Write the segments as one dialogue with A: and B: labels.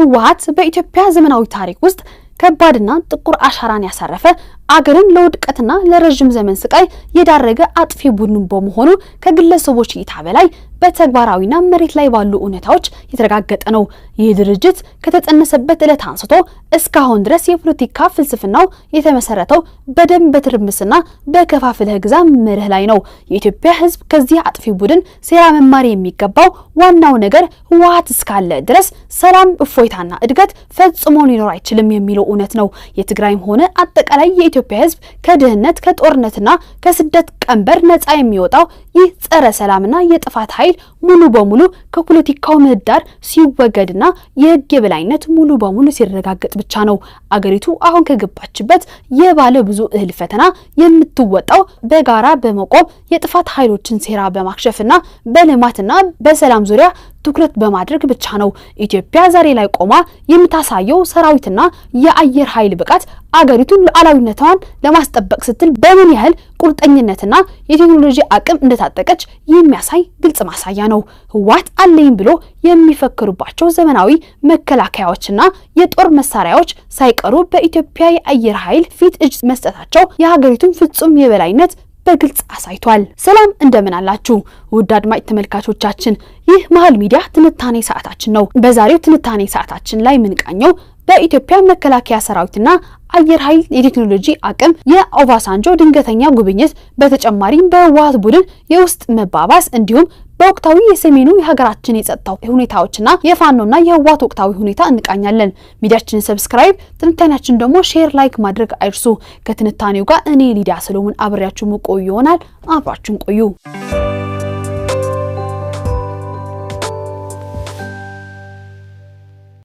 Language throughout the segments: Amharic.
A: ህወሓት በኢትዮጵያ ዘመናዊ ታሪክ ውስጥ ከባድና ጥቁር አሻራን ያሳረፈ አገርን ለውድቀትና ለረጅም ዘመን ስቃይ የዳረገ አጥፊ ቡድን በመሆኑ ከግለሰቦች እይታ በላይ በተግባራዊና መሬት ላይ ባሉ እውነታዎች የተረጋገጠ ነው። ይህ ድርጅት ከተጠነሰበት ዕለት አንስቶ እስካሁን ድረስ የፖለቲካ ፍልስፍናው የተመሰረተው በደም በትርምስና በከፋፍለህ ግዛ መርህ ላይ ነው። የኢትዮጵያ ህዝብ ከዚህ አጥፊ ቡድን ሴራ መማር የሚገባው ዋናው ነገር ህወሓት እስካለ ድረስ ሰላም፣ እፎይታና እድገት ፈጽሞ ሊኖር አይችልም የሚለው እውነት ነው። የትግራይም ሆነ አጠቃላይ የኢትዮጵያ ህዝብ ከድህነት ከጦርነትና ከስደት ቀንበር ነፃ የሚወጣው ይህ ጸረ ሰላምና የጥፋት ኃይል ሙሉ በሙሉ ከፖለቲካው ምህዳር ሲወገድና የህግ የበላይነት ሙሉ በሙሉ ሲረጋገጥ ብቻ ነው። አገሪቱ አሁን ከገባችበት የባለ ብዙ እህል ፈተና የምትወጣው በጋራ በመቆም የጥፋት ኃይሎችን ሴራ በማክሸፍና በልማትና በሰላም ዙሪያ ትኩረት በማድረግ ብቻ ነው። ኢትዮጵያ ዛሬ ላይ ቆማ የምታሳየው ሰራዊትና የአየር ኃይል ብቃት አገሪቱን ሉዓላዊነቷን ለማስጠበቅ ስትል በምን ያህል ቁርጠኝነትና የቴክኖሎጂ አቅም እንደታጠቀች የሚያሳይ ግልጽ ማሳያ ነው። ህወሓት አለኝ ብሎ የሚፈክሩባቸው ዘመናዊ መከላከያዎችና የጦር መሳሪያዎች ሳይቀሩ በኢትዮጵያ የአየር ኃይል ፊት እጅ መስጠታቸው የሀገሪቱን ፍጹም የበላይነት በግልጽ አሳይቷል። ሰላም እንደምን አላችሁ ውድ አድማጭ ተመልካቾቻችን፣ ይህ መሃል ሚዲያ ትንታኔ ሰዓታችን ነው። በዛሬው ትንታኔ ሰዓታችን ላይ ምንቃኘው በኢትዮጵያ መከላከያ ሰራዊትና አየር ኃይል የቴክኖሎጂ አቅም የኦባሳንጆ ድንገተኛ ጉብኝት በተጨማሪም በህወሓት ቡድን የውስጥ መባባስ እንዲሁም በወቅታዊ የሰሜኑ የሀገራችን የጸጥታው ሁኔታዎችና የፋኖና የህወሓት ወቅታዊ ሁኔታ እንቃኛለን። ሚዲያችንን ሰብስክራይብ፣ ትንታኔያችን ደግሞ ሼር፣ ላይክ ማድረግ አይርሱ። ከትንታኔው ጋር እኔ ሊዲያ ሰሎሞን አብሬያችሁ መቆዩ ይሆናል። አብራችሁን ቆዩ።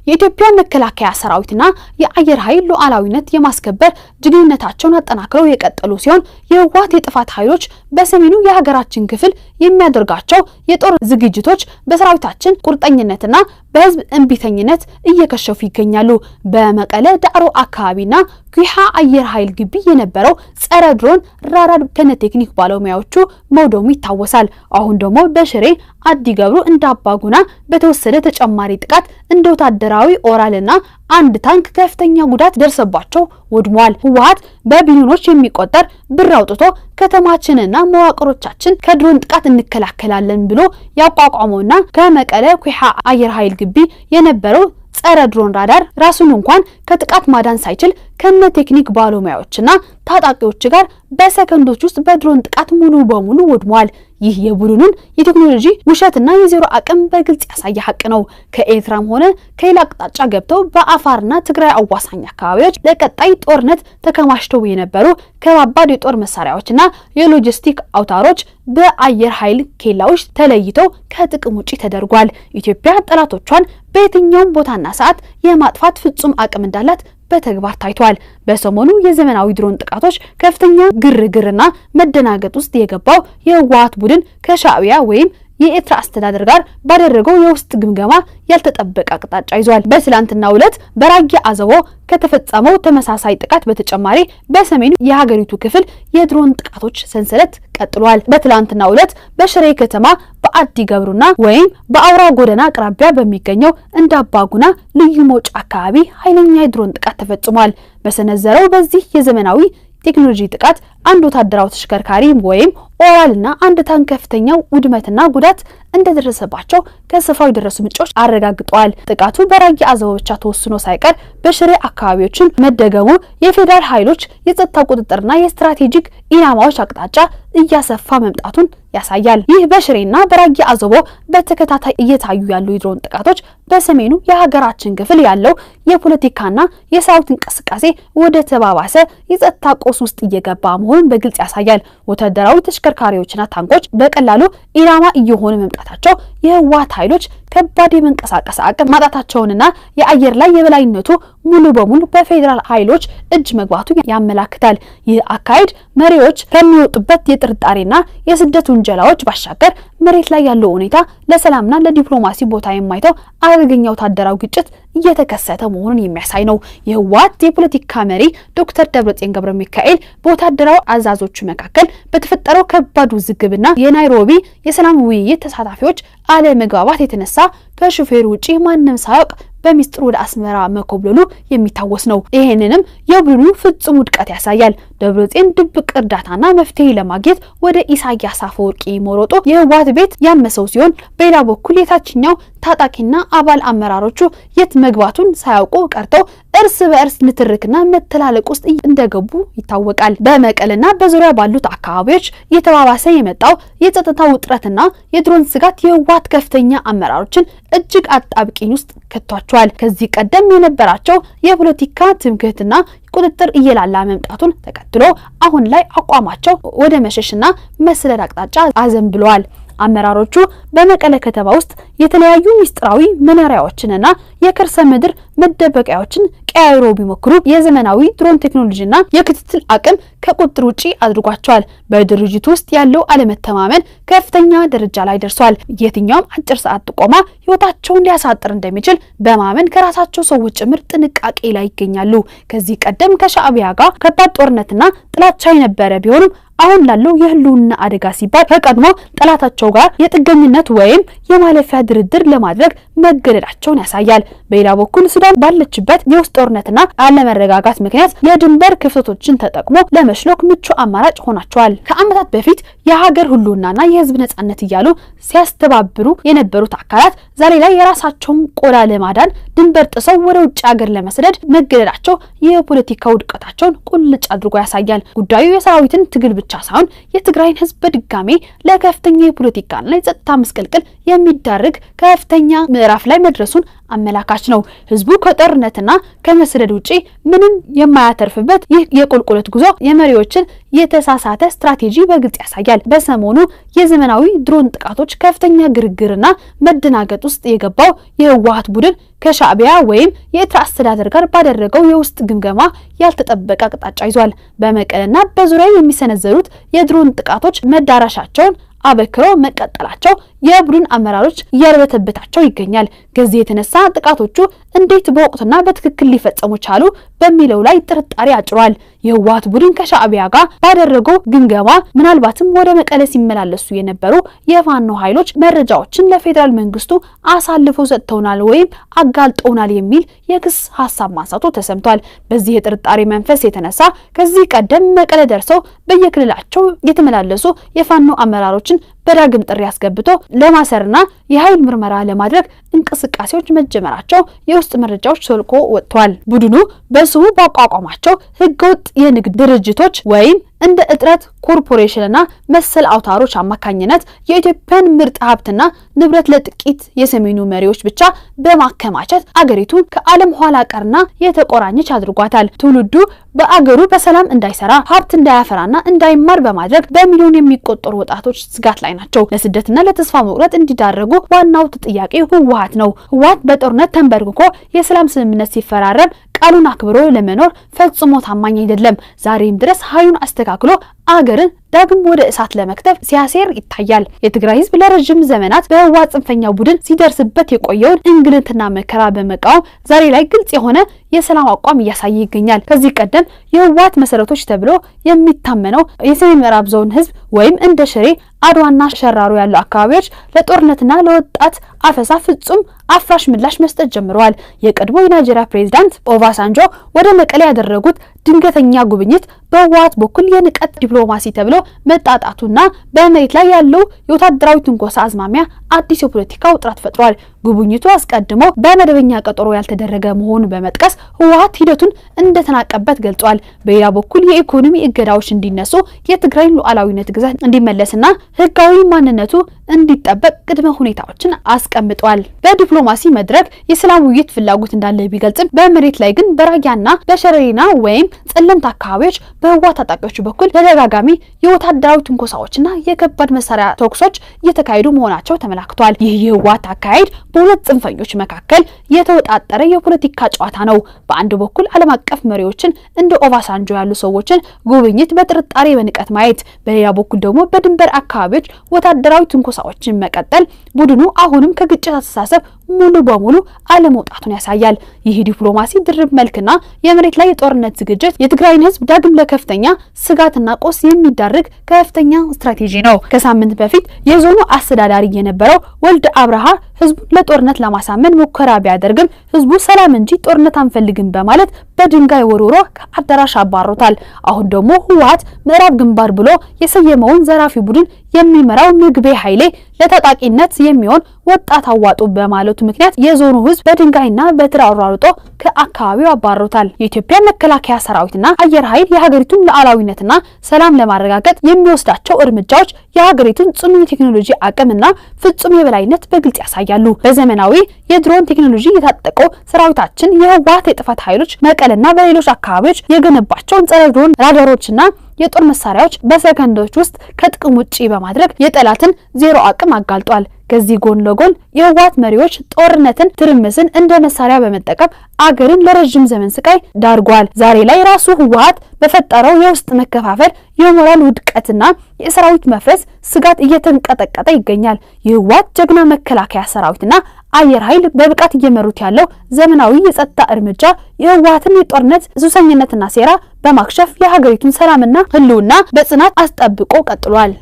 A: የኢትዮጵያ መከላከያ ሰራዊትና የአየር ኃይል ሉዓላዊነት የማስከበር ጀግንነታቸውን አጠናክረው የቀጠሉ ሲሆን የህወሓት የጥፋት ኃይሎች በሰሜኑ የሀገራችን ክፍል የሚያደርጋቸው የጦር ዝግጅቶች በሰራዊታችን ቁርጠኝነትና በህዝብ እንቢተኝነት እየከሸፉ ይገኛሉ። በመቀለ ዳዕሮ አካባቢና ኩሃ አየር ኃይል ግቢ የነበረው ጸረ ድሮን ራዳር ከነ ቴክኒክ ባለሙያዎቹ መውደሙ ይታወሳል። አሁን ደግሞ በሽሬ አዲገብሩ እንዳባጉና በተወሰደ ተጨማሪ ጥቃት እንደ ወታደራዊ ኦራልና አንድ ታንክ ከፍተኛ ጉዳት ደርሰባቸው ወድሟል። ህወሓት በቢሊዮኖች የሚቆጠር ብር አውጥቶ ከተማችንና መዋቅሮቻችን ከድሮን ጥቃት እንከላከላለን ብሎ ያቋቋመውና ከመቀለ ኩሃ አየር ኃይል ግቢ የነበረው ጸረ ድሮን ራዳር ራሱን እንኳን ከጥቃት ማዳን ሳይችል ከነ ቴክኒክ ባለሙያዎችና ታጣቂዎች ጋር በሰከንዶች ውስጥ በድሮን ጥቃት ሙሉ በሙሉ ወድሟል። ይህ የቡድኑን የቴክኖሎጂ ውሸትና የዜሮ አቅም በግልጽ ያሳየ ሀቅ ነው። ከኤርትራም ሆነ ከሌላ አቅጣጫ ገብተው በአፋርና ትግራይ አዋሳኝ አካባቢዎች ለቀጣይ ጦርነት ተከማችተው የነበሩ ከባባድ የጦር መሳሪያዎችና የሎጂስቲክ አውታሮች በአየር ኃይል ኬላዎች ተለይተው ከጥቅም ውጪ ተደርጓል። ኢትዮጵያ ጠላቶቿን በየትኛውም ቦታና ሰዓት የማጥፋት ፍጹም አቅም እንዳላት በተግባር ታይቷል። በሰሞኑ የዘመናዊ ድሮን ጥቃቶች ከፍተኛ ግርግርና መደናገጥ ውስጥ የገባው የህወሓት ቡድን ከሻዕቢያ ወይም የኤርትራ አስተዳደር ጋር ባደረገው የውስጥ ግምገማ ያልተጠበቀ አቅጣጫ ይዟል። በትላንትናው ዕለት በራያ አዘቦ ከተፈጸመው ተመሳሳይ ጥቃት በተጨማሪ በሰሜኑ የሀገሪቱ ክፍል የድሮን ጥቃቶች ሰንሰለት ቀጥሏል። በትላንትናው ዕለት በሽሬ ከተማ በአዲገብሩና ወይም በአውራ ጎዳና አቅራቢያ በሚገኘው እንዳባጉና ልዩ መውጫ አካባቢ ኃይለኛ የድሮን ጥቃት ተፈጽሟል። በሰነዘረው በዚህ የዘመናዊ ቴክኖሎጂ ጥቃት አንድ ወታደራዊ ተሽከርካሪ ወይም ኦራልና አንድ ታንክ ከፍተኛ ውድመትና ጉዳት እንደደረሰባቸው ከስፍራው የደረሱ ምንጮች አረጋግጠዋል። ጥቃቱ በራያ አዘቦ ብቻ ተወስኖ ሳይቀር በሽሬ አካባቢዎችን መደገሙ የፌዴራል ኃይሎች የጸጥታ ቁጥጥርና የስትራቴጂክ ኢላማዎች አቅጣጫ እያሰፋ መምጣቱን ያሳያል። ይህ በሽሬና በራያ አዘቦ በተከታታይ እየታዩ ያሉ የድሮን ጥቃቶች በሰሜኑ የሀገራችን ክፍል ያለው የፖለቲካና የሰራዊት እንቅስቃሴ ወደ ተባባሰ የጸጥታ ቀውስ ውስጥ እየገባ መሆኑን በግልጽ ያሳያል። ወታደራዊ ተሽከርካሪዎችና ታንኮች በቀላሉ ኢላማ እየሆኑ መምጣታቸው የህወሓት ኃይሎች ከባድ የመንቀሳቀስ አቅም ማጣታቸውንና የአየር ላይ የበላይነቱ ሙሉ በሙሉ በፌዴራል ኃይሎች እጅ መግባቱ ያመላክታል። ይህ አካሄድ መሪዎች ከሚወጡበት የጥርጣሬና የስደት ውንጀላዎች ባሻገር መሬት ላይ ያለው ሁኔታ ለሰላምና ለዲፕሎማሲ ቦታ የማይተው አደገኛ ወታደራዊ ግጭት እየተከሰተ መሆኑን የሚያሳይ ነው። የህወሓት የፖለቲካ መሪ ዶክተር ደብረጽዮን ገብረሚካኤል በወታደራዊ አዛዦቹ መካከል በተፈጠረው ከባድ ውዝግብና የናይሮቢ የሰላም ውይይት ተሳታፊዎች አለመግባባት የተነሳ ከሹፌር ውጪ ማንም ሳያውቅ በሚስጥር ወደ አስመራ መኮብለሉ የሚታወስ ነው። ይሄንንም የቡድኑ ፍጹም ውድቀት ያሳያል። ደብረጽዮን ድብቅ እርዳታና መፍትሄ ለማግኘት ወደ ኢሳያስ አፈወርቂ መሮጡ የህወሓት ቤት ያመሰው ሲሆን በሌላ በኩል የታችኛው ታጣቂና አባል አመራሮቹ የት መግባቱን ሳያውቁ ቀርተው እርስ በእርስ ንትርክና መተላለቅ ውስጥ እንደገቡ ይታወቃል። በመቀለና በዙሪያ ባሉት አካባቢዎች የተባባሰ የመጣው የጸጥታ ውጥረትና የድሮን ስጋት የህወሓት ከፍተኛ አመራሮችን እጅግ አጣብቂኝ ውስጥ ከቷቸዋል። ከዚህ ቀደም የነበራቸው የፖለቲካ ትምክህትና ቁጥጥር እየላላ መምጣቱን ተከትሎ አሁን ላይ አቋማቸው ወደ መሸሽና መስለል አቅጣጫ አዘንብለዋል። አመራሮቹ በመቀለ ከተማ ውስጥ የተለያዩ ሚስጥራዊ መኖሪያዎችንና የከርሰ ምድር መደበቂያዎችን ቀያይሮ ቢሞክሩ የዘመናዊ ድሮን ቴክኖሎጂና የክትትል አቅም ከቁጥጥር ውጪ አድርጓቸዋል። በድርጅቱ ውስጥ ያለው አለመተማመን ከፍተኛ ደረጃ ላይ ደርሷል። የትኛውም አጭር ሰዓት ጥቆማ ህይወታቸውን ሊያሳጥር እንደሚችል በማመን ከራሳቸው ሰዎች ጭምር ጥንቃቄ ላይ ይገኛሉ። ከዚህ ቀደም ከሻዕቢያ ጋር ከባድ ጦርነትና ጥላቻ የነበረ ቢሆንም አሁን ላለው የህልውና አደጋ ሲባል ከቀድሞ ጠላታቸው ጋር የጥገኝነት ወይም የማለፊያ ድርድር ለማድረግ መገደዳቸውን ያሳያል። በሌላ በኩል ሱዳን ባለችበት የውስጥ ጦርነትና አለመረጋጋት ምክንያት የድንበር ክፍተቶችን ተጠቅሞ ለመሽሎክ ምቹ አማራጭ ሆናቸዋል። ከዓመታት በፊት የሀገር ህልውናና የህዝብ ነጻነት እያሉ ሲያስተባብሩ የነበሩት አካላት ዛሬ ላይ የራሳቸውን ቆዳ ለማዳን ድንበር ጥሰው ወደ ውጭ ሀገር ለመስደድ መገደዳቸው የፖለቲካ ውድቀታቸውን ቁልጭ አድርጎ ያሳያል። ጉዳዩ የሰራዊትን ትግል ብቻ ሳይሆን የትግራይን ህዝብ በድጋሜ ለከፍተኛ የፖለቲካና የጸጥታ መስቀልቅል የሚዳርግ ከፍተኛ ምዕራፍ ላይ መድረሱን አመላካች ነው። ህዝቡ ከጦርነትና ከመስደድ ውጪ ምንም የማያተርፍበት ይህ የቁልቁለት ጉዞ የመሪዎችን የተሳሳተ ስትራቴጂ በግልጽ ያሳያል። በሰሞኑ የዘመናዊ ድሮን ጥቃቶች ከፍተኛ ግርግርና መደናገጥ ውስጥ የገባው የህወሓት ቡድን ከሻዕቢያ ወይም የኤርትራ አስተዳደር ጋር ባደረገው የውስጥ ግምገማ ያልተጠበቀ አቅጣጫ ይዟል። በመቀለና በዙሪያው የሚሰነዘሩት የድሮን ጥቃቶች መዳረሻቸውን አበክረው መቀጠላቸው የቡድን አመራሮች እያርበተበታቸው ይገኛል። ከዚህ የተነሳ ጥቃቶቹ እንዴት በወቅቱና በትክክል ሊፈጸሙ ቻሉ በሚለው ላይ ጥርጣሬ አጭሯል። የህወሓት ቡድን ከሻዕቢያ ጋር ባደረገው ግምገማ ምናልባትም ወደ መቀለ ሲመላለሱ የነበሩ የፋኖ ኃይሎች መረጃዎችን ለፌዴራል መንግስቱ አሳልፈው ሰጥተውናል ወይም አጋልጠውናል የሚል የክስ ሐሳብ ማንሳቱ ተሰምቷል። በዚህ የጥርጣሬ መንፈስ የተነሳ ከዚህ ቀደም መቀለ ደርሰው በየክልላቸው የተመላለሱ የፋኖ አመራሮችን በዳግም ጥሪ አስገብቶ ለማሰርና የኃይል ምርመራ ለማድረግ እንቅስቃሴዎች መጀመራቸው የውስጥ መረጃዎች ሶልኮ ወጥቷል። ቡድኑ በስሙ ባቋቋማቸው ህገወጥ የንግድ ድርጅቶች ወይም እንደ እጥረት ኮርፖሬሽንና መሰል አውታሮች አማካኝነት የኢትዮጵያን ምርጥ ሀብትና ንብረት ለጥቂት የሰሜኑ መሪዎች ብቻ በማከማቸት አገሪቱን ከዓለም ኋላ ቀርና የተቆራኘች አድርጓታል። ትውልዱ በአገሩ በሰላም እንዳይሰራ ሀብት እንዳያፈራና እንዳይማር በማድረግ በሚሊዮን የሚቆጠሩ ወጣቶች ስጋት ላይ ናቸው። ለስደትና ለተስፋ መቁረጥ እንዲዳረጉ ዋናው ተጠያቂ ህወሓት ነው። ህወሓት በጦርነት ተንበርክኮ የሰላም ስምምነት ሲፈራረም ቃሉን አክብሮ ለመኖር ፈጽሞ ታማኝ አይደለም። ዛሬም ድረስ ኃይሉን አስተካክሎ አገርን ዳግም ወደ እሳት ለመክተፍ ሲያሴር ይታያል። የትግራይ ህዝብ ለረጅም ዘመናት በህወሓት ጽንፈኛ ቡድን ሲደርስበት የቆየውን እንግልትና መከራ በመቃወም ዛሬ ላይ ግልጽ የሆነ የሰላም አቋም እያሳየ ይገኛል። ከዚህ ቀደም የህወሓት መሰረቶች ተብሎ የሚታመነው የሰሜን ምዕራብ ዞን ህዝብ ወይም እንደ ሽሬ፣ አድዋና ሸራሮ ያሉ አካባቢዎች ለጦርነትና ለወጣት አፈሳ ፍጹም አፍራሽ ምላሽ መስጠት ጀምረዋል። የቀድሞ የናይጄሪያ ፕሬዝዳንት ኦባሳንጆ ወደ መቀሌ ያደረጉት ድንገተኛ ጉብኝት በህወሓት በኩል የንቀት ዲፕሎማሲ ተብሎ መጣጣቱና በመሬት ላይ ያለው የወታደራዊ ትንኮሳ አዝማሚያ አዲስ የፖለቲካ ውጥረት ፈጥሯል። ጉብኝቱ አስቀድሞ በመደበኛ ቀጠሮ ያልተደረገ መሆኑን በመጥቀስ ህወሓት ሂደቱን እንደተናቀበት ገልጿል። በሌላ በኩል የኢኮኖሚ እገዳዎች እንዲነሱ፣ የትግራይ ሉዓላዊነት ግዛት እንዲመለስና ህጋዊ ማንነቱ እንዲጠበቅ ቅድመ ሁኔታዎችን አስቀምጧል። በዲፕሎማሲ መድረክ የሰላም ውይይት ፍላጎት እንዳለ ቢገልጽም በመሬት ላይ ግን በራያና በሸረሪና ወይም ጸለምት አካባቢዎች በህወሓት ታጣቂዎች በኩል ተደጋጋሚ የወታደራዊ ትንኮሳዎችና የከባድ መሳሪያ ተኩሶች እየተካሄዱ መሆናቸው ተመላክቷል። ይህ የህወሓት አካሄድ በሁለት ጽንፈኞች መካከል የተወጣጠረ የፖለቲካ ጨዋታ ነው። በአንድ በኩል ዓለም አቀፍ መሪዎችን እንደ ኦባሳንጆ ያሉ ሰዎችን ጉብኝት በጥርጣሬ በንቀት ማየት፣ በሌላ በኩል ደግሞ በድንበር አካባቢዎች ወታደራዊ ትንኮሳዎችን መቀጠል ቡድኑ አሁንም ከግጭት አስተሳሰብ ሙሉ በሙሉ አለመውጣቱን ያሳያል። ይህ ዲፕሎማሲ ድርብ መልክና የመሬት ላይ የጦርነት ዝግጅት የትግራይን ህዝብ ዳግም ለከፍተኛ ስጋትና ቆስ የሚዳርግ ከፍተኛ ስትራቴጂ ነው። ከሳምንት በፊት የዞኑ አስተዳዳሪ የነበረው ወልደ አብርሃ ህዝቡን ለጦርነት ለማሳመን ሙከራ ቢያደርግም ህዝቡ ሰላም እንጂ ጦርነት አንፈልግም በማለት በድንጋይ ወርውሮ ከአዳራሽ አባሮታል። አሁን ደግሞ ህወሓት ምዕራብ ግንባር ብሎ የሰየመውን ዘራፊ ቡድን የሚመራው ምግቤ ኃይሌ ለታጣቂነት የሚሆን ወጣት አዋጡ በማለቱ ምክንያት የዞኑ ህዝብ በድንጋይና በትር አሯሩጦ ከአካባቢው አባሮታል። የኢትዮጵያ መከላከያ ሰራዊትና አየር ኃይል የሀገሪቱን ሉዓላዊነትና ሰላም ለማረጋገጥ የሚወስዳቸው እርምጃዎች የሀገሪቱን ጽኑ የቴክኖሎጂ አቅምና ፍጹም የበላይነት በግልጽ ያሳያሉ። በዘመናዊ የድሮን ቴክኖሎጂ የታጠቀው ሰራዊታችን የህወሓት የጥፋት ኃይሎች መቀለና በሌሎች አካባቢዎች የገነባቸውን ጸረ ድሮን ራዳሮችና የጦር መሳሪያዎች በሰከንዶች ውስጥ ከጥቅም ውጪ በማድረግ የጠላትን ዜሮ አቅም አጋልጧል። ከዚህ ጎን ለጎን የህወሓት መሪዎች ጦርነትን፣ ትርምስን እንደ መሳሪያ በመጠቀም አገርን ለረጅም ዘመን ስቃይ ዳርጓል። ዛሬ ላይ ራሱ ህወሓት በፈጠረው የውስጥ መከፋፈል፣ የሞራል ውድቀትና የሰራዊት መፍረስ ስጋት እየተንቀጠቀጠ ይገኛል። የህወሓት ጀግና መከላከያ ሰራዊትና አየር ኃይል በብቃት እየመሩት ያለው ዘመናዊ የጸጥታ እርምጃ የህወሓትን የጦርነት ሱሰኝነትና ሴራ በማክሸፍ የሀገሪቱን ሰላምና ህልውና በጽናት አስጠብቆ ቀጥሏል።